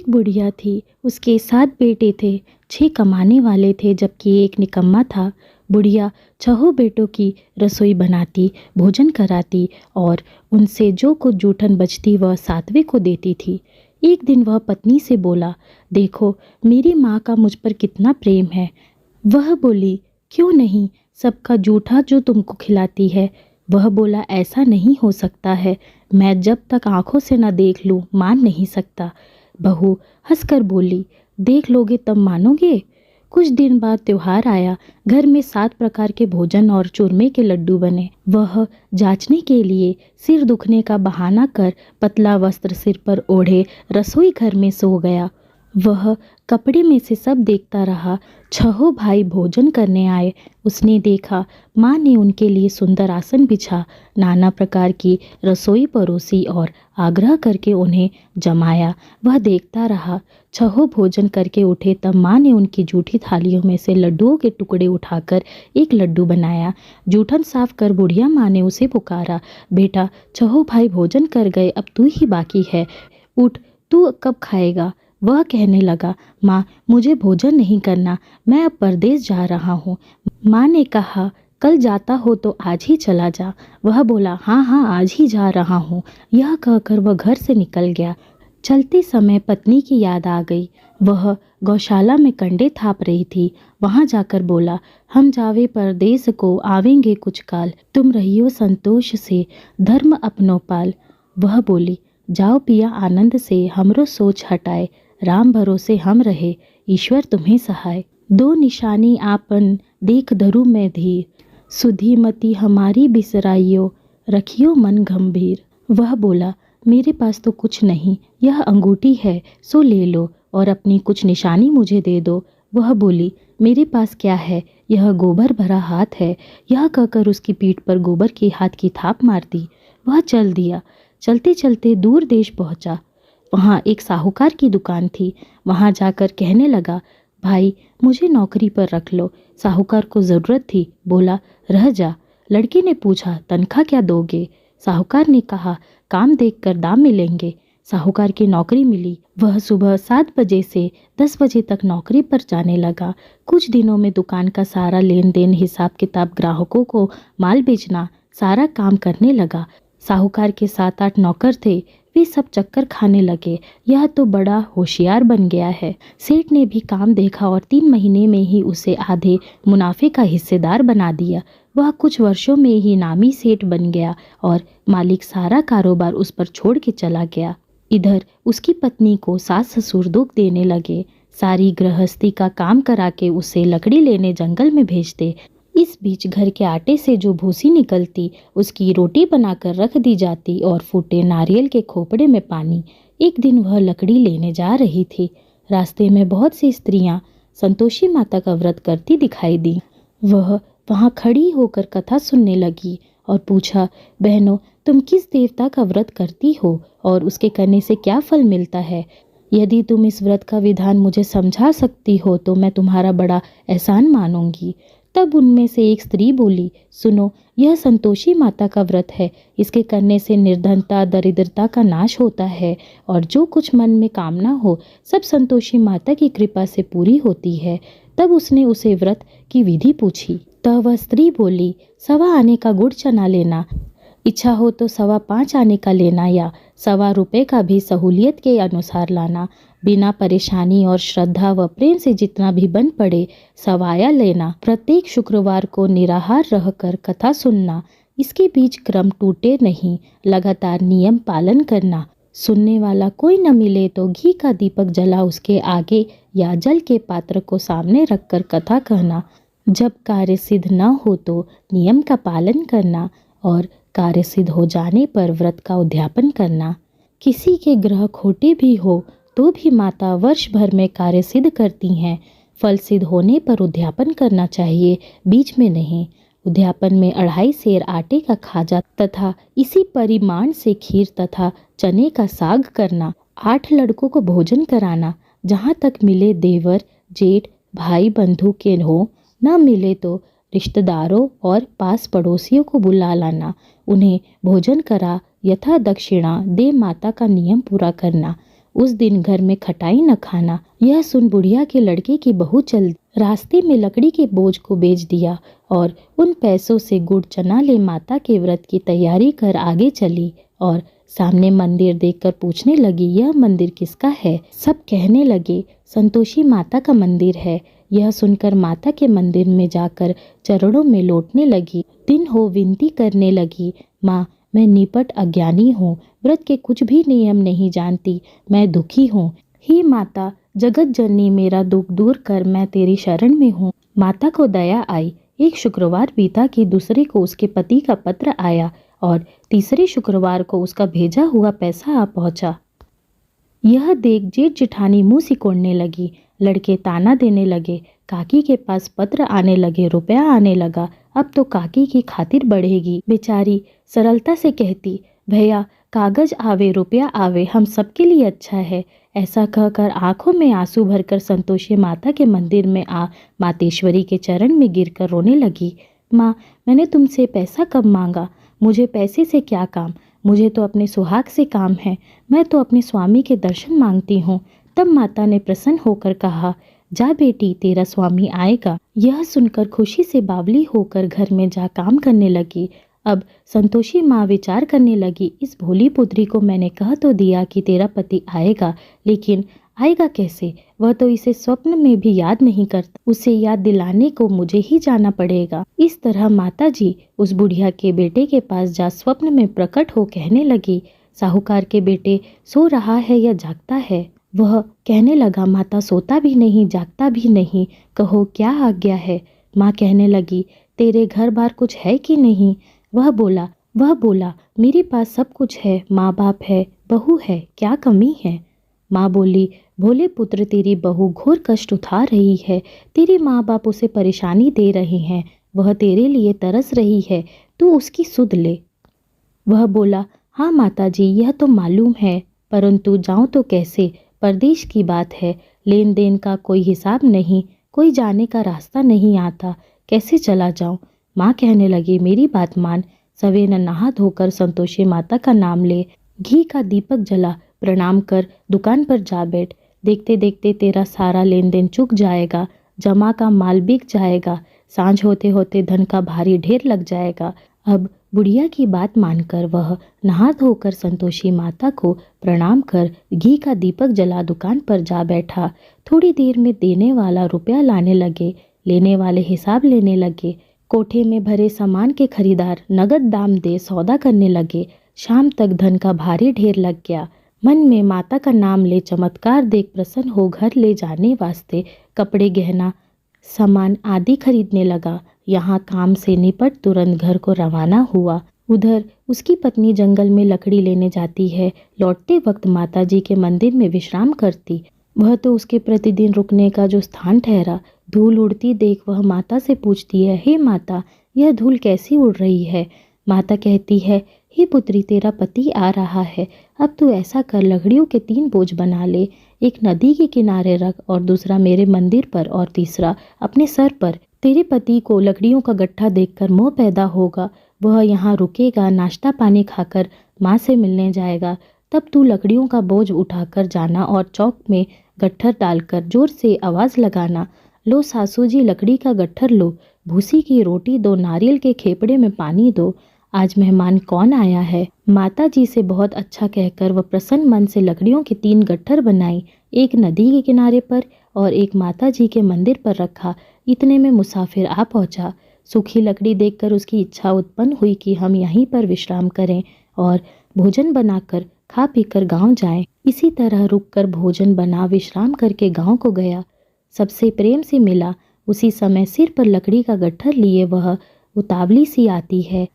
एक बुढ़िया थी, उसके 7 बेटे थे। 6 कमाने वाले थे जबकि एक निकम्मा था। बुढ़िया 6 बेटों की रसोई बनाती, भोजन कराती और उनसे जो कुछ जूठन बचती वह 7वें को देती थी। एक दिन वह पत्नी से बोला, देखो मेरी माँ का मुझ पर कितना प्रेम है। वह बोली, क्यों नहीं, सबका जूठा जो तुमको खिलाती है। वह बोला, ऐसा नहीं हो सकता है, मैं जब तक आंखों से न देख लूं मान नहीं सकता। बहू हंसकर बोली, देख लोगे तब मानोगे। कुछ दिन बाद त्योहार आया। घर में 7 प्रकार के भोजन और चूरमे के लड्डू बने। वह जांचने के लिए सिर दुखने का बहाना कर पतला वस्त्र सिर पर ओढ़े रसोई घर में सो गया। वह कपड़े में से सब देखता रहा। 6 भाई भोजन करने आए। उसने देखा माँ ने उनके लिए सुंदर आसन बिछा, नाना प्रकार की रसोई परोसी और आग्रह करके उन्हें जमाया। वह देखता रहा। 6 भोजन करके उठे तब माँ ने उनकी जूठी थालियों में से लड्डुओं के टुकड़े उठाकर एक लड्डू बनाया। जूठन साफ कर बुढ़िया माँ ने उसे पुकारा, बेटा 6 भाई भोजन कर गए, अब तू ही बाकी है, उठ, तू कब खाएगा। वह कहने लगा, माँ मुझे भोजन नहीं करना, मैं अब परदेश जा रहा हूँ। माँ ने कहा, कल जाता हो तो आज ही चला जा। वह बोला, हाँ हाँ आज ही जा रहा हूँ। यह कहकर वह घर से निकल गया। चलते समय पत्नी की याद आ गई। वह गौशाला में कंडे थाप रही थी। वहां जाकर बोला, हम जावे परदेस को आवेंगे कुछ काल, तुम रहियो संतोष से धर्म अपनो पाल। वह बोली, जाओ पिया आनंद से, हमरो सोच हटाए, राम भरोसे हम रहे, ईश्वर तुम्हें सहाय। 2 निशानी आपन देख धरू में धीर, सुधीमती हमारी बिसराइयो, रखियो मन गंभीर। वह बोला, मेरे पास तो कुछ नहीं, यह अंगूठी है सो ले लो और अपनी कुछ निशानी मुझे दे दो। वह बोली, मेरे पास क्या है, यह गोबर भरा हाथ है। यह कहकर उसकी पीठ पर गोबर के हाथ की थाप मार दी। वह चल दिया। चलते चलते दूर देश पहुंचा। वहाँ एक साहूकार की दुकान थी। वहाँ जाकर कहने लगा, भाई मुझे नौकरी पर रख लो। साहूकार को ज़रूरत थी, बोला, रह जा। लड़के ने पूछा, तनख्वाह क्या दोगे। साहूकार ने कहा, काम देखकर दाम मिलेंगे। साहूकार की नौकरी मिली। वह सुबह 7 बजे से 10 बजे तक नौकरी पर जाने लगा। कुछ दिनों में दुकान का सारा लेन देन, हिसाब किताब, ग्राहकों को माल बेचना, सारा काम करने लगा। साहूकार के 7-8 नौकर थे, वे सब चक्कर खाने लगे, यह तो बड़ा होशियार बन गया है। सेठ ने भी काम देखा और 3 महीने में ही उसे आधे मुनाफे का हिस्सेदार बना दिया। वह कुछ वर्षों में ही नामी सेठ बन गया और मालिक सारा कारोबार उस पर छोड़ के चला गया। इधर उसकी पत्नी को सास ससुर दुख देने लगे। सारी गृहस्थी का काम करा के उसे लकड़ी लेने जंगल में भेजते। इस बीच घर के आटे से जो भूसी निकलती उसकी रोटी बनाकर रख दी जाती और फूटे नारियल के खोपड़े में पानी। एक दिन वह लकड़ी लेने जा रही थी। रास्ते में बहुत सी स्त्रियां संतोषी माता का व्रत करती दिखाई दी। वह वहां खड़ी होकर कथा सुनने लगी और पूछा, बहनों तुम किस देवता का व्रत करती हो और उसके करने से क्या फल मिलता है। यदि तुम इस व्रत का विधान मुझे समझा सकती हो तो मैं तुम्हारा बड़ा एहसान मानूंगी। तब उनमें से एक स्त्री बोली, सुनो, यह संतोषी माता का व्रत है। इसके करने से निर्धनता, दरिद्रता का नाश होता है और जो कुछ मन में कामना हो सब संतोषी माता की कृपा से पूरी होती है। तब उसने उसे व्रत की विधि पूछी। तब वह स्त्री बोली, 1.25 आने का गुड़ चना लेना, इच्छा हो तो 5.25 आने का लेना या 1.25 रुपये का भी सहूलियत के अनुसार लाना। बिना परेशानी और श्रद्धा व प्रेम से जितना भी बन पड़े सवाया लेना। प्रत्येक शुक्रवार को निराहार रहकर कथा सुनना। इसके बीच क्रम टूटे नहीं, लगातार नियम पालन करना। सुनने वाला कोई न मिले तो घी का दीपक जला उसके आगे या जल के पात्र को सामने रखकर कथा कहना। जब कार्य सिद्ध न हो तो नियम का पालन करना और कार्य सिद्ध हो जाने पर व्रत का उद्यापन करना। किसी के ग्रह खोटे भी हो तो भी माता वर्ष भर में कार्य सिद्ध करती हैं। फल सिद्ध होने पर उद्यापन करना चाहिए, बीच में नहीं। उद्यापन में 2.5 सेर आटे का खाजा तथा इसी परिमाण से खीर तथा चने का साग करना। 8 लड़कों को भोजन कराना। जहाँ तक मिले देवर, जेठ, भाई बंधु के हो, न मिले तो रिश्तेदारों और पास पड़ोसियों को बुला लाना। उन्हें भोजन करा यथा दक्षिणा दे माता का नियम पूरा करना। उस दिन घर में खटाई न खाना। यह सुन बुढ़िया के लड़के की बहू चल रास्ते में लकड़ी के बोझ को बेच दिया और उन पैसों से गुड़ चना ले माता के व्रत की तैयारी कर आगे चली और सामने मंदिर देखकर पूछने लगी, यह मंदिर किसका है? सब कहने लगे, संतोषी माता का मंदिर है। यह सुनकर माता के मंदिर में जाकर चरणों में लौटने लगी। दिन हो विनती करने लगी, माँ मैं निपट अज्ञानी हूँ, व्रत के कुछ भी नियम नहीं जानती, मैं दुखी हूँ। हे माता जगत जननी, मेरा दुख दूर कर, मैं तेरी शरण में हूँ। माता को दया आई। एक शुक्रवार बीता कि दूसरे को उसके पति का पत्र आया और तीसरे शुक्रवार को उसका भेजा हुआ पैसा आ पहुंचा। यह देख जेठ जेठानी मुंह सिकोड़ने लगी। लड़के ताना देने लगे, काकी के पास पत्र आने लगे, रुपया आने लगा, अब तो काकी की खातिर बढ़ेगी। बेचारी सरलता से कहती, भैया कागज आवे रुपया आवे, हम सबके लिए अच्छा है। ऐसा कहकर आंखों में आंसू भरकर संतोषी माता के मंदिर में आ मातेश्वरी के चरण में गिरकर रोने लगी। माँ मैंने तुमसे पैसा कब मांगा? मुझे पैसे से क्या काम, मुझे तो अपने सुहाग से काम है, मैं तो अपने स्वामी के दर्शन मांगती हूँ। तब माता ने प्रसन्न होकर कहा, जा बेटी तेरा स्वामी आएगा। यह सुनकर खुशी से बावली होकर घर में जा काम करने लगी। अब संतोषी माँ विचार करने लगी, इस भोली पुत्री को मैंने कह तो दिया कि तेरा पति आएगा, लेकिन आएगा कैसे? वह तो इसे स्वप्न में भी याद नहीं करता, उसे याद दिलाने को मुझे ही जाना पड़ेगा। इस तरह माता जी उस बुढ़िया के बेटे के पास जा स्वप्न में प्रकट हो कहने लगी, साहूकार के बेटे सो रहा है या जागता है? वह कहने लगा, माता सोता भी नहीं जागता भी नहीं, कहो क्या आज्ञा है? माँ कहने लगी, तेरे घर बार कुछ है कि नहीं? वह बोला मेरे पास सब कुछ है, माँ बाप है, बहू है, क्या कमी है? माँ बोली, भोले पुत्र तेरी बहू घोर कष्ट उठा रही है, तेरे माँ बाप उसे परेशानी दे रहे हैं, वह तेरे लिए तरस रही है, तू उसकी सुध ले। वह बोला, हाँ माता जी यह तो मालूम है, परंतु जाऊँ तो कैसे? परदेश की बात है, लेन देन का कोई हिसाब नहीं, कोई जाने का रास्ता नहीं आता, कैसे चला जाऊँ? माँ कहने लगी, मेरी बात मान, सवेरे नहा धोकर संतोषी माता का नाम ले, घी का दीपक जला, प्रणाम कर दुकान पर जा बैठ। देखते देखते तेरा सारा लेन देन चुक जाएगा, जमा का माल बिक जाएगा, सांझ होते होते धन का भारी ढेर लग जाएगा। अब बुढ़िया की बात मानकर वह नहा धोकर संतोषी माता को प्रणाम कर घी का दीपक जला दुकान पर जा बैठा। थोड़ी देर में देने वाला रुपया लाने लगे, लेने वाले हिसाब लेने लगे। कोठे में भरे सामान के खरीदार नगद दाम दे सौदा करने लगे। शाम तक धन का भारी ढेर लग गया। मन में माता का नाम ले चमत्कार देख प्रसन्न हो घर ले जाने वास्ते कपड़े गहना सामान आदि खरीदने लगा। यहाँ काम से निपट तुरंत घर को रवाना हुआ। उधर उसकी पत्नी जंगल में लकड़ी लेने जाती है। लौटते वक्त माता जी के मंदिर में विश्राम करती। वह तो उसके प्रतिदिन रुकने का जो स्थान ठहरा। धूल उड़ती देख वह माता से पूछती है, हे माता यह धूल कैसी उड़ रही है? माता कहती है, हे पुत्री तेरा पति आ रहा है, अब तू ऐसा कर लकड़ियों के 3 बोझ बना ले, एक नदी के किनारे रख और दूसरा मेरे मंदिर पर और तीसरा अपने सर पर। तेरे पति को लकड़ियों का गट्ठा देखकर मोह पैदा होगा, वह यहाँ रुकेगा, नाश्ता पानी खाकर माँ से मिलने जाएगा। तब तू लकड़ियों का बोझ उठाकर जाना और चौक में गट्ठर डालकर जोर से आवाज़ लगाना, लो सासू जी लकड़ी का गट्ठर लो, भूसी की रोटी दो, नारियल के खेपड़े में पानी दो, आज मेहमान कौन आया है। माता जी से बहुत अच्छा कहकर वह प्रसन्न मन से लकड़ियों के 3 गट्ठर बनाई, एक नदी के किनारे पर और एक माता जी के मंदिर पर रखा। इतने में मुसाफिर आ पहुंचा। सूखी लकड़ी देखकर उसकी इच्छा उत्पन्न हुई कि हम यहीं पर विश्राम करें और भोजन बनाकर खा पीकर गांव जाएं। इसी तरह रुककर भोजन बना विश्राम करके गांव को गया। सबसे प्रेम से मिला। उसी समय सिर पर लकड़ी का गट्ठर लिए वह उतावली सी आती है।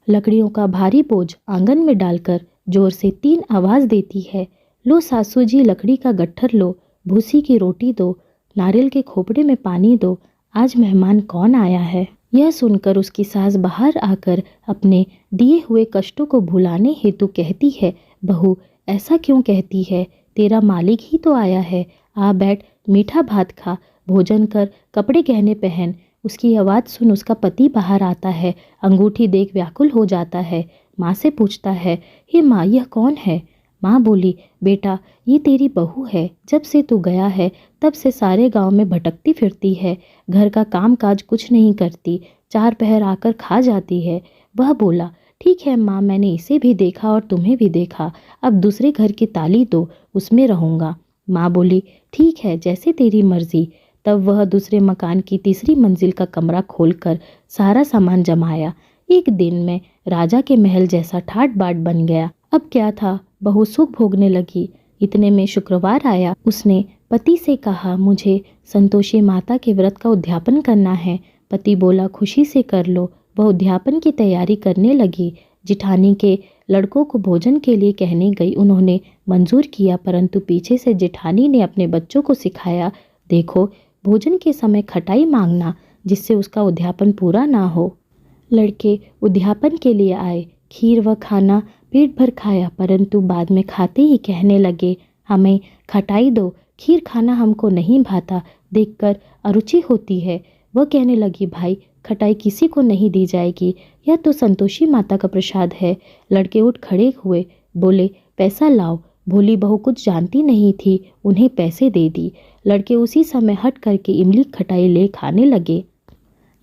लकड़ियों का भारी बोझ आंगन में डालकर जोर से 3 आवाज़ देती है, लो सासू जी लकड़ी का गट्ठर लो, भूसी की रोटी दो, नारियल के खोपड़े में पानी दो, आज मेहमान कौन आया है। यह सुनकर उसकी सास बाहर आकर अपने दिए हुए कष्टों को भुलाने हेतु कहती है, बहू ऐसा क्यों कहती है, तेरा मालिक ही तो आया है, आ बैठ, मीठा भात खा, भोजन कर, कपड़े गहने पहन। उसकी आवाज़ सुन उसका पति बाहर आता है। अंगूठी देख व्याकुल हो जाता है। माँ से पूछता है, हे माँ यह कौन है? माँ बोली, बेटा ये तेरी बहू है, जब से तू गया है तब से सारे गांव में भटकती फिरती है, घर का काम काज कुछ नहीं करती, चार पहर आकर खा जाती है। वह बोला, ठीक है माँ, मैंने इसे भी देखा और तुम्हें भी देखा, अब दूसरे घर की ताली दो, उसमें रहूँगा। माँ बोली, ठीक है जैसे तेरी मर्जी। तब वह दूसरे मकान की तीसरी मंजिल का कमरा खोलकर सारा सामान जमाया। एक दिन में राजा के महल जैसा ठाट बाट बन गया। अब क्या था, बहू सुख भोगने लगी। इतने में शुक्रवार आया। उसने पति से कहा, मुझे संतोषी माता के व्रत का उद्यापन करना है। पति बोला, खुशी से कर लो। वह उद्यापन की तैयारी करने लगी। जिठानी के लड़कों को भोजन के लिए कहने गई। उन्होंने मंजूर किया, परंतु पीछे से जेठानी ने अपने बच्चों को सिखाया, देखो भोजन के समय खटाई मांगना, जिससे उसका उद्यापन पूरा ना हो। लड़के उद्यापन के लिए आए। खीर व खाना पेट भर खाया, परंतु बाद में खाते ही कहने लगे, हमें खटाई दो, खीर खाना हमको नहीं भाता, देखकर अरुचि होती है। वह कहने लगी, भाई खटाई किसी को नहीं दी जाएगी, यह तो संतोषी माता का प्रसाद है। लड़के उठ खड़े हुए, बोले, पैसा लाओ। भोली बहू कुछ जानती नहीं थी, उन्हें पैसे दे दी। लड़के उसी समय हट करके इमली खटाई ले खाने लगे।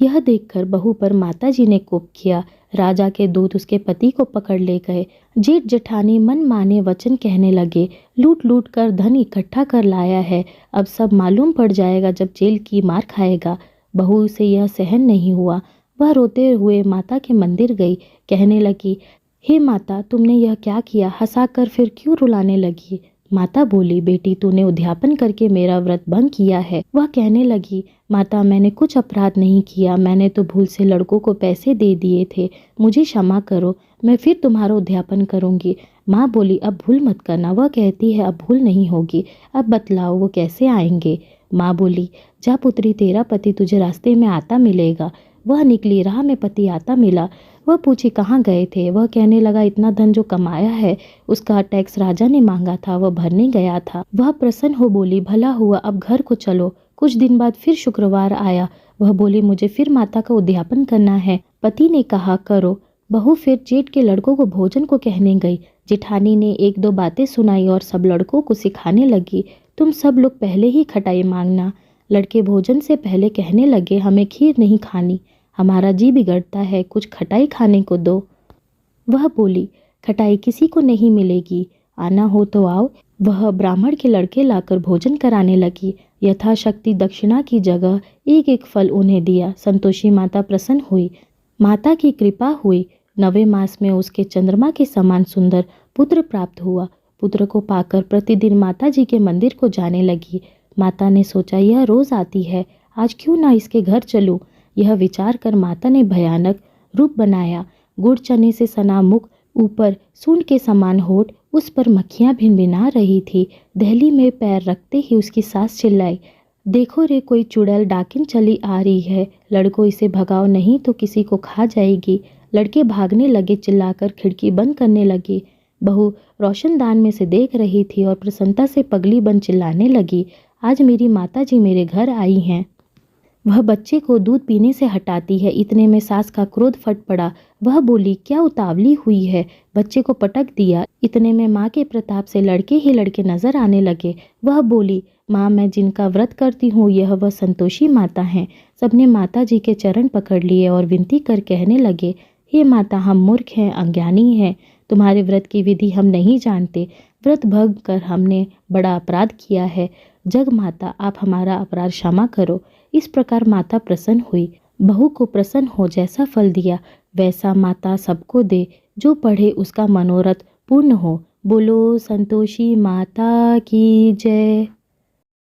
यह देखकर बहू पर माताजी ने कोप किया। राजा के दूत उसके पति को पकड़ ले गए। जेठ जेठानी मन माने वचन कहने लगे, लूट लूट कर धन इकट्ठा कर लाया है, अब सब मालूम पड़ जाएगा जब जेल की मार खाएगा। बहू से यह सहन नहीं हुआ। वह रोते हुए माता के मंदिर गई। कहने लगी, हे माता, तुमने यह क्या किया, हंसाकर फिर क्यों रुलाने लगी। माता बोली, बेटी तूने उद्यापन करके मेरा व्रत भंग किया है। वह कहने लगी, माता मैंने कुछ अपराध नहीं किया, मैंने तो भूल से लड़कों को पैसे दे दिए थे, मुझे क्षमा करो, मैं फिर तुम्हारा उद्यापन करूंगी। माँ बोली, अब भूल मत करना। वह कहती है, अब भूल नहीं होगी, अब बतलाओ वो कैसे आएंगे। माँ बोली, जा पुत्री, तेरा पति तुझे रास्ते में आता मिलेगा। वह निकली, राह में पति आता मिला। वह पूछी, कहाँ गए थे। वह कहने लगा, इतना धन जो कमाया है उसका टैक्स राजा ने मांगा था, वह भरने गया था। वह प्रसन्न हो बोली, भला हुआ, अब घर को चलो। कुछ दिन बाद फिर शुक्रवार आया। वह बोली, मुझे फिर माता का उद्यापन करना है। पति ने कहा, करो। बहू फिर जेठ के लड़कों को भोजन को कहने गई। जेठानी ने एक दो बातें सुनाई और सब लड़कों को सिखाने लगी, तुम सब लोग पहले ही खटाई मांगना। लड़के भोजन से पहले कहने लगे, हमें खीर नहीं खानी, हमारा जी बिगड़ता है, कुछ खटाई खाने को दो। वह बोली, खटाई किसी को नहीं मिलेगी, आना हो तो आओ। वह ब्राह्मण के लड़के लाकर भोजन कराने लगी। यथाशक्ति दक्षिणा की जगह एक एक फल उन्हें दिया। संतोषी माता प्रसन्न हुई। माता की कृपा हुई। 9वें मास में उसके चंद्रमा के समान सुंदर पुत्र प्राप्त हुआ। पुत्र को पाकर प्रतिदिन माता जी के मंदिर को जाने लगी। माता ने सोचा, यह रोज आती है, आज क्यों ना इसके घर चलूं। यह विचार कर माता ने भयानक रूप बनाया। गुड़ चने से सना मुख, ऊपर सूंड के समान होठ, उस पर मक्खियां भिनभिना रही थी। दहली में पैर रखते ही उसकी सास चिल्लाई, देखो रे, कोई चुड़ैल डाकिन चली आ रही है, लड़कों इसे भगाओ, नहीं तो किसी को खा जाएगी। लड़के भागने लगे, चिल्लाकर खिड़की बंद करने लगे। बहू रोशनदान में से देख रही थी और प्रसन्नता से पगली बन चिल्लाने लगी, आज मेरी माता जी मेरे घर आई हैं। वह बच्चे को दूध पीने से हटाती है। इतने में सास का क्रोध फट पड़ा। वह बोली, क्या उतावली हुई है, बच्चे को पटक दिया। इतने में माँ के प्रताप से लड़के ही लड़के नजर आने लगे। वह बोली, माँ, मैं जिनका व्रत करती हूँ यह वह संतोषी माता हैं। सबने माता जी के चरण पकड़ लिए और विनती कर कहने लगे, हे माता, हम मूर्ख हैं, अज्ञानी हैं, तुम्हारे व्रत की विधि हम नहीं जानते, व्रत भंग कर हमने बड़ा अपराध किया है। जग माता, आप हमारा अपराध क्षमा करो। इस प्रकार माता प्रसन्न हुई। बहू को प्रसन्न हो जैसा फल दिया वैसा माता सबको दे, जो पढ़े उसका मनोरथ पूर्ण हो। बोलो संतोषी माता की जय।